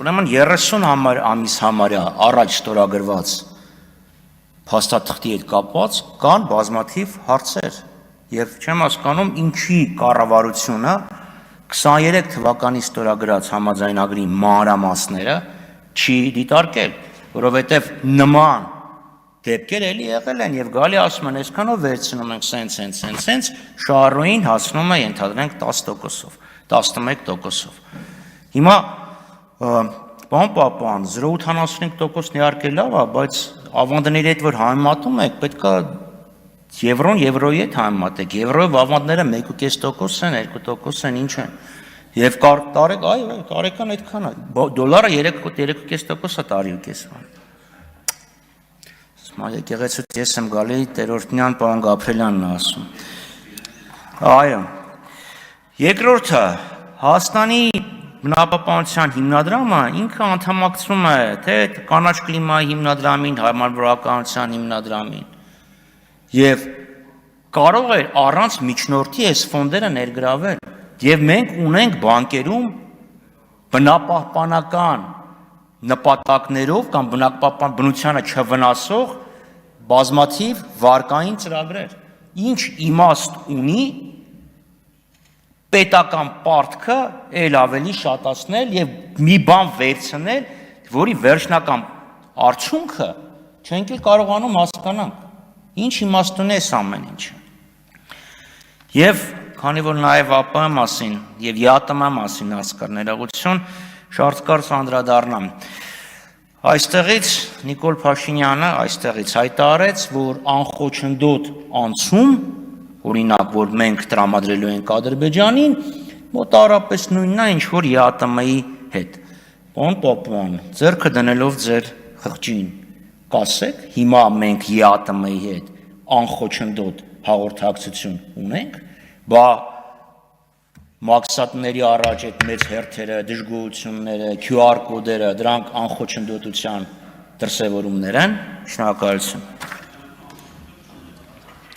ուրեմն 30 ամիս համարյա առաջ ստորագրված փաստաթղթի հետ կապված կան բազմաթիվ հարցեր եւ չեմ հասկանում ինչի կառավարությունը 23 թվականի ստորագրած համաձայնագրի մանրամասները չի դիտարկել, որովհետեւ նման դեպքեր էլի եղել են եւ գալի ասում են այսքանով վերցնում ենք սենց շահառուին հասնում է ենթադրենք 10%-ով 11%-ով հիմա բան պապան 0.85% իհարկե լավ է, բայց ավանդների հետ որ համեմատում եք, պետք է եվրոյի հետ համեմատեք։ Եվրոյով ավանդները 1.5% են, 2% են, ինչ են։ Եվ տարեկան այդքան է։ Դոլարը 3.5% է տարի ու կես։ Սա եկեղեցուց ես եմ գալի Տերորդնյան պարոն Գաբրելյանն ասում։ Այո։ Երկրորդը Հայաստանի բնապահպանության հիմնադրամը ինքը անդամակցում է թե կանաչ կլիմայի հիմնադրամին, հարմարվողականության հիմնադրամին եւ կարող է առանց միջնորդի այս ֆոնդերը ներգրավել եւ մենք ունենք բանկերում բնապահպանական նպատակներով կամ բնությանը չվնասող բազմաթիվ վարկային ծրագրեր ինչ իմաստ ունի պետական պարտքը էլ ավելի շատացնել եւ մի բան վերցնել, որի վերջնական արդյունքը չենք էլ կարողանում հասկանանք։ Ինչ իմաստուն է այս ամեն ինչը։ Եվ քանի որ նաեւ ԱՊՀ մասին եւ ԵԱՏՄ մասին ասկար ներողություն, շարժկարս անդրադառնամ։ Այստեղից Նիկոլ Փաշինյանը այստեղից հայտարարեց, որ անխոչնդոտ անցում օրինակ, որ մենք տրամադրելու ենք Ադրբեջանին, մոտավորապես նույնն է, ինչ որ ԵԱՏՄ-ի հետ։ Պարոն Պապյան, ձեռքը դնելով ձեր խղճին, կասեք, հիմա մենք ԵԱՏՄ-ի հետ անխոչնդոտ հաղորդակցություն ունենք, բա մաքսատների առաջ այդ մեծ հերթերը, դժգոհությունները, QR կոդերը, դրանք անխոչնդոտության դրսևորումներ են։ Շնորհակալություն։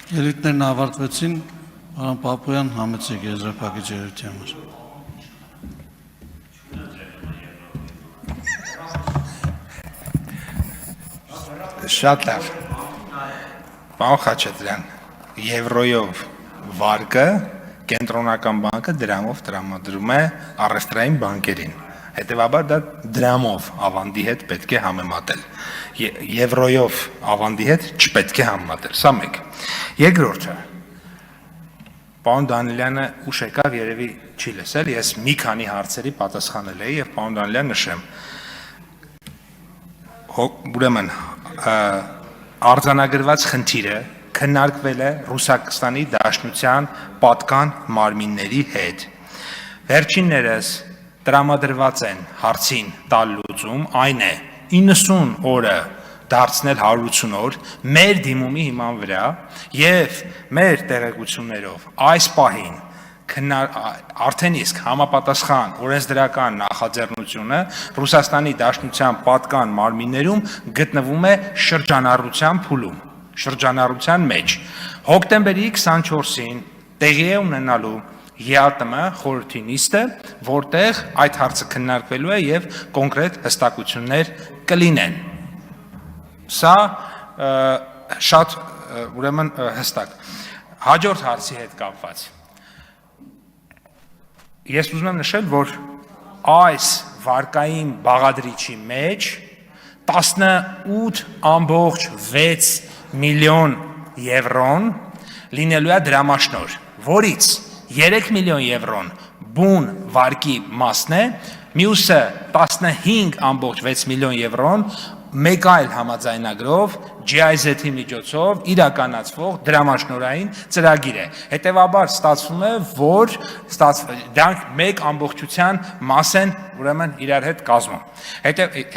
Ելույթներն ավարտվեցին, պարոն Պապոյան, համեցեք եզրափակիչ ելույթի համար։ Շատ լավ։ Պարոն Խաչատրյան, եվրոյով վարկը կենտրոնական բանկը դրամով տրամադրում է առևտրային բանկերին։ Հետևաբար դա դրամով ավանդի հետ պետք է համեմատել։ Եվրոյով ավանդի հետ չպետք է համեմատել։ Սա մեկ։ Երկրորդը, պարոն Դանիելյանը ուշ եկավ, երևի չի լսել, ես մի քանի հարցերի պատասխանել էի եւ պարոն Դանիելյան նշեմ։ Ուրեմն արձանագրված խնդիրը քննարկվել է Ռուսաստանի Դաշնության պատկան մարմինների հետ։ Վերջիններս տրամադրված են հարցին տալ լուծում, այն է 90 օրը դարձնել 180 օր մեր դիմումի հիման վրա եւ մեր տեղեկություններով այս պահին արդեն իսկ համապատասխան օրենսդրական նախաձեռնությունը Ռուսաստանի Դաշնության պատկան մարմիններում գտնվում է շրջանառության փուլում, շրջանառության մեջ։ Հոկտեմբերի 24-ին տեղի է ունենալու ԵԱՏՄ խորհրդի նիստը, որտեղ այդ հարցը քննարկվելու է եւ կոնկրետ հստակություններ կլինեն։ Սա շատ ուրեմն հստակ։ Հաջորդ հարցի հետ կապված։ Ես ուզում եմ նշել, որ այս վարկային բաղադրիչի մեջ 18.6 միլիոն եվրոն լինելու է դրամաշնոր, որից 3 միլիոն եվրոն բուն վարկի մասն է, մյուսը 15.6 միլիոն եվրոն մեկ այլ համաձայնագրով GIZ-ի միջոցով իրականացվող դրամաշնորհային ծրագիր է։ Հետևաբար ստացվում է, որ դրանք մեկ ամբողջության մաս են, ուրեմն իրար հետ կազմում։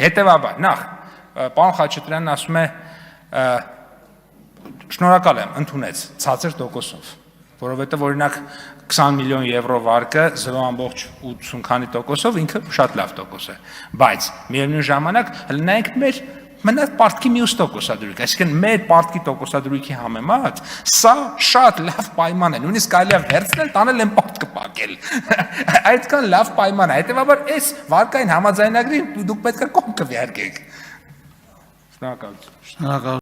Հետևաբար, նախ, պարոն Խաչատրյանն ասում է, շնորհակալ եմ, ընդունեց ցածր տոկոսով, որովհետև օրինակ 20 միլիոն եվրո վարկը 0.80 քանի տոկոսով ինքը շատ լավ տոկոս է, բայց միևնույն ժամանակ նայենք մեր մնաց պարտքի մյուս տոկոսադրույք, այսինքն մեր պարտքի տոկոսադրույքի համեմատ սա շատ լավ պայման է, նույնիսկ կարելի է վերցնել, տանել են պարտքը պակել։ Այդքան լավ պայման է, հետևաբար այս վարկային համաձայնագրին դուք պետք է կողմ կվերգեք։ Շնորհակալություն։ Շնորհակալ